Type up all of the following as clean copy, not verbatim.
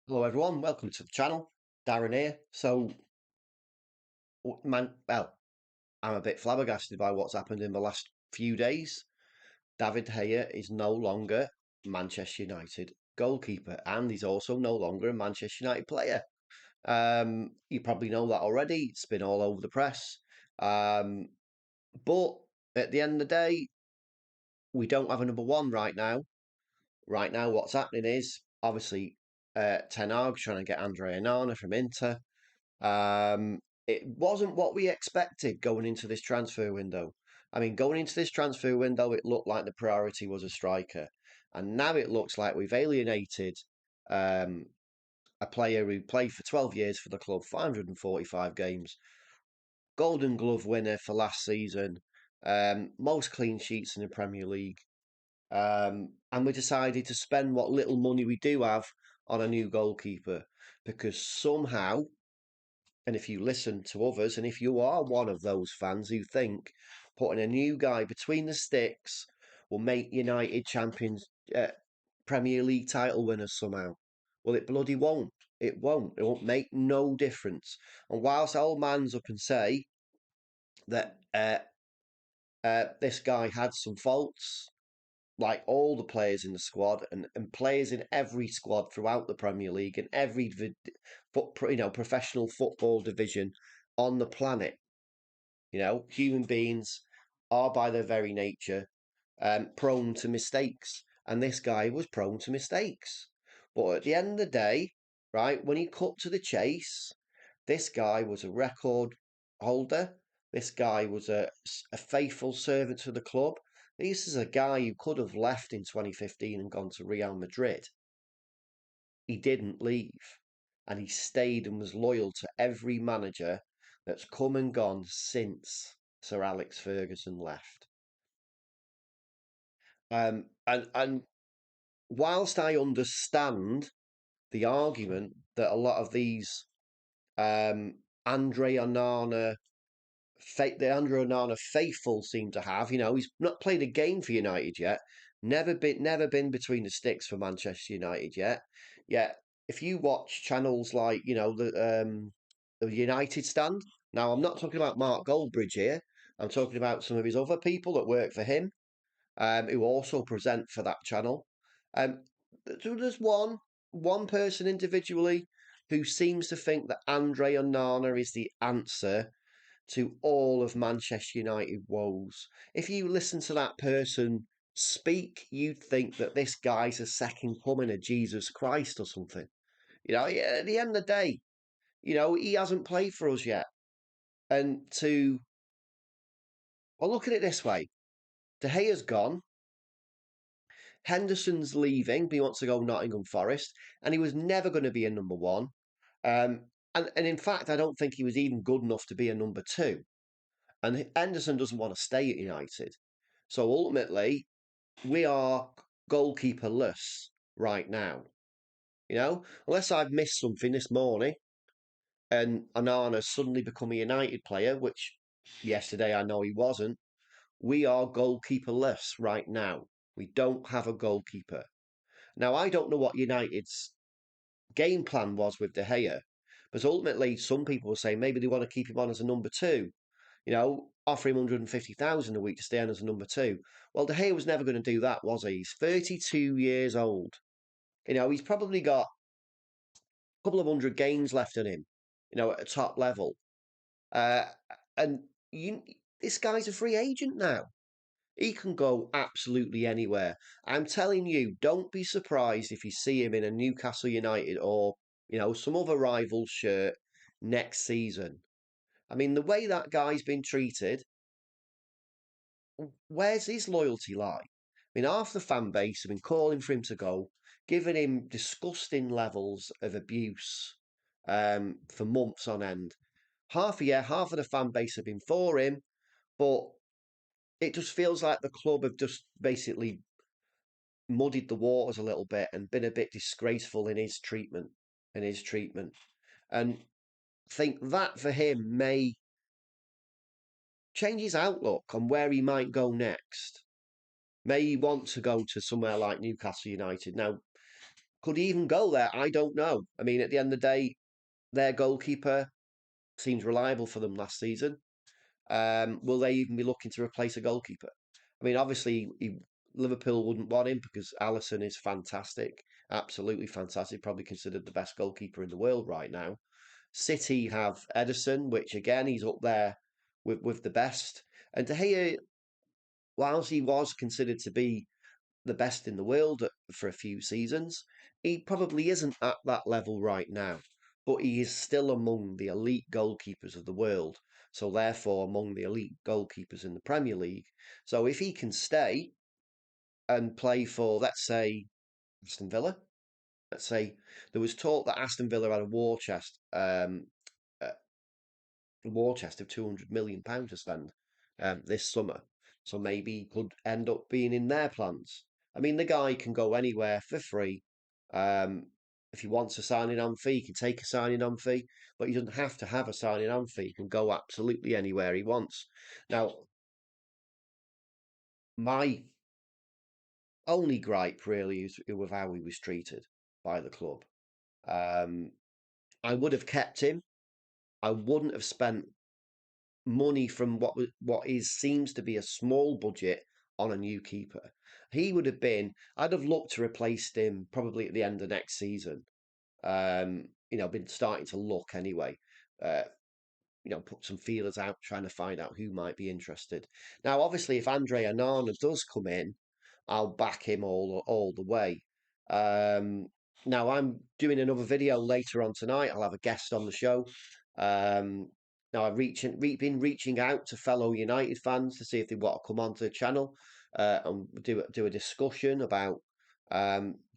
Hello everyone, welcome to the channel. Darren here. I'm a bit flabbergasted by what's happened in the last few days. David Gea is no longer Manchester United goalkeeper, and he's also no longer a Manchester United player. You probably know that already. It's been all over the press. Um, but at the end of the day, we don't have a number one right now. Right now, what's happening is obviously Ten Hag's trying to get Andrea Onana from Inter. Um, it wasn't what we expected going into this transfer window. I mean, going into this transfer window, it looked like the priority was a striker, and now it looks like we've alienated um, a player who played for 12 years for the club, 545 games, Golden Glove winner for last season, most clean sheets in the Premier League, and we decided to spend what little money we do have on a new goalkeeper because somehow, and if you listen to others, and if you are one of those fans who think putting a new guy between the sticks will make United champions, Premier League title winners somehow, well, it bloody won't. It won't. It won't make no difference. And whilst old man's up and say that this guy had some faults, like all the players in the squad and players in every squad throughout the Premier League and every professional football division on the planet. Human beings are by their very nature prone to mistakes, and this guy was prone to mistakes. But at the end of the day, right, when he cut to the chase, this guy was a record holder. This guy was a faithful servant to the club. This is a guy who could have left in 2015 and gone to Real Madrid. He didn't leave, and he stayed and was loyal to every manager that's come and gone since Sir Alex Ferguson left. And whilst I understand the argument that a lot of these Andre Onana, the Andre Onana faithful seem to have, he's not played a game for United yet, never been between the sticks for Manchester United yet. Yet, if you watch channels like the United Stand, now I'm not talking about Mark Goldbridge here. I'm talking about some of his other people that work for him who also present for that channel. Um, so there's one person individually who seems to think that Andre Onana is the answer to all of Manchester United woes. If you listen to that person speak, you'd think that this guy's a second coming of Jesus Christ or something. At the end of the day, he hasn't played for us yet. Well, look at it this way. De Gea's gone. Henderson's leaving, but he wants to go Nottingham Forest, and he was never going to be a number one. And in fact, I don't think he was even good enough to be a number two. And Henderson doesn't want to stay at United. So ultimately, we are goalkeeperless right now. Unless I've missed something this morning and Onana suddenly become a United player, which yesterday I know he wasn't, we are goalkeeperless right now. We don't have a goalkeeper. Now, I don't know what United's game plan was with De Gea, but ultimately, some people were saying maybe they want to keep him on as a number two, offer him 150,000 a week to stay on as a number two. Well, De Gea was never going to do that, was he? He's 32 years old. He's probably got a couple of hundred games left in him, at a top level. Uh, and you, this guy's a free agent now. He can go absolutely anywhere. I'm telling you, don't be surprised if you see him in a Newcastle United or, some other rival shirt next season. I mean, the way that guy's been treated, where's his loyalty lie? I mean, half the fan base have been calling for him to go, giving him disgusting levels of abuse for months on end. Half of the fan base have been for him, but it just feels like the club have just basically muddied the waters a little bit and been a bit disgraceful in his treatment and think that for him may change his outlook on where he might go next. May he want to go to somewhere like Newcastle United. Now, Could he even go there? I don't know. I mean, at the end of the day, their goalkeeper seems reliable for them last season. Will they even be looking to replace a goalkeeper? I mean, obviously, Liverpool wouldn't want him because Alisson is fantastic, absolutely fantastic, probably considered the best goalkeeper in the world right now. City have Edison, which again he's up there with the best. And De Gea, whilst he was considered to be the best in the world for a few seasons, he probably isn't at that level right now. But he is still among the elite goalkeepers of the world. So therefore, among the elite goalkeepers in the Premier League. So if he can stay and play for, let's say, Aston Villa, let's say there was talk that Aston Villa had a uh, war chest of £200 million to spend this summer. So maybe he could end up being in their plans. I mean, the guy can go anywhere for free. Um, if he wants a signing on fee, he can take a signing on fee, but he doesn't have to have a signing on fee. He can go absolutely anywhere he wants. Now, my only gripe really is with how he was treated by the club. Um, I would have kept him. I wouldn't have spent money from what is seems to be a small budget on a new keeper. He would have been. I'd have looked to replace him probably at the end of next season. Been starting to look anyway. Uh, put some feelers out, trying to find out who might be interested. Now, obviously, if Andre Onana does come in, I'll back him all the way. Um, Now, I'm doing another video later on tonight. I'll have a guest on the show. Um, Now, been reaching out to fellow United fans to see if they want to come onto the channel and do a discussion about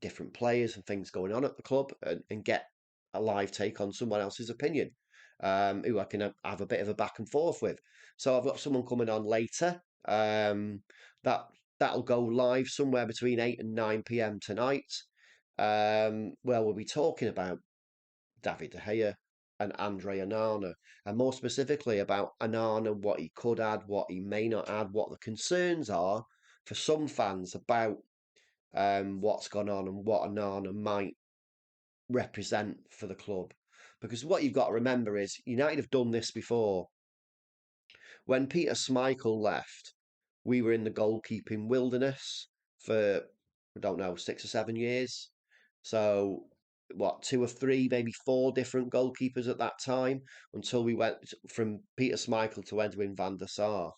different players and things going on at the club and get a live take on someone else's opinion who I can have a bit of a back and forth with. So I've got someone coming on later. That that'll go live somewhere between 8 and 9 p.m. tonight. Where we'll be talking about David De Gea and Andre Onana, and more specifically about Onana, what he could add, what he may not add, what the concerns are for some fans about what's gone on and what Onana might represent for the club. Because what you've got to remember is United have done this before. When Peter Schmeichel left, we were in the goalkeeping wilderness for, I don't know, 6 or 7 years. So, what, two or three, maybe four different goalkeepers at that time until we went from Peter Schmeichel to Edwin van der Sar.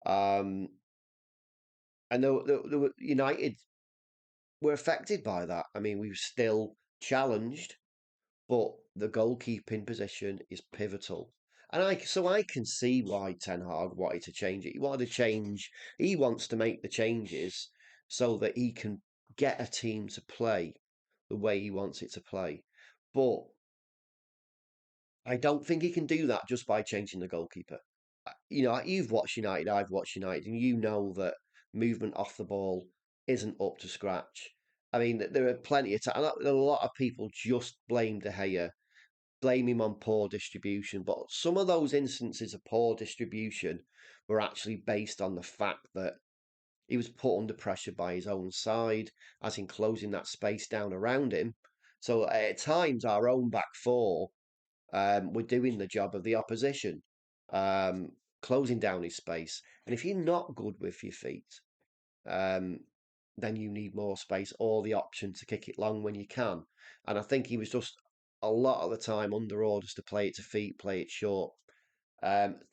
Um, and United were affected by that. I mean, we were still challenged, but the goalkeeping position is pivotal. And I can see why Ten Hag wanted to change it. He wanted to change. He wants to make the changes so that he can get a team to play the way he wants it to play. But I don't think he can do that just by changing the goalkeeper. You've watched United, I've watched United, and you know that movement off the ball isn't up to scratch. I mean, there are plenty of times. A lot of people just blame De Gea, blame him on poor distribution, but some of those instances of poor distribution were actually based on the fact that he was put under pressure by his own side, as in closing that space down around him. So at times, our own back four were doing the job of the opposition, um, closing down his space. And if you're not good with your feet, um, then you need more space or the option to kick it long when you can. And I think he was just a lot of the time under orders to play it to feet, play it short.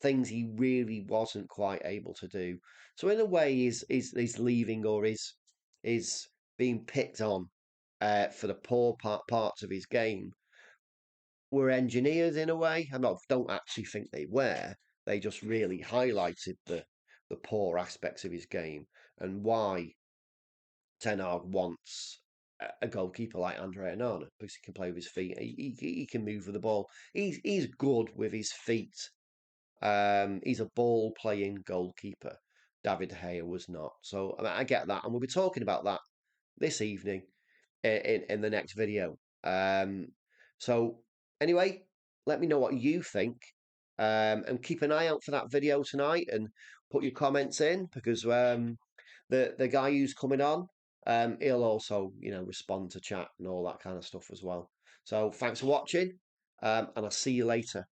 Things he really wasn't quite able to do. So in a way, he's leaving or is being picked on for the poor parts of his game were engineered in a way. Don't actually think they were. They just really highlighted the poor aspects of his game and why Ten Hag wants a goalkeeper like Andre Onana because he can play with his feet. He can move with the ball. He's good with his feet. He's a ball playing goalkeeper. David De Gea was not. So I mean, I get that, and we'll be talking about that this evening in the next video. So anyway, let me know what you think, and keep an eye out for that video tonight, and put your comments in because the guy who's coming on, He'll also, respond to chat and all that kind of stuff as well. So thanks for watching, and I'll see you later.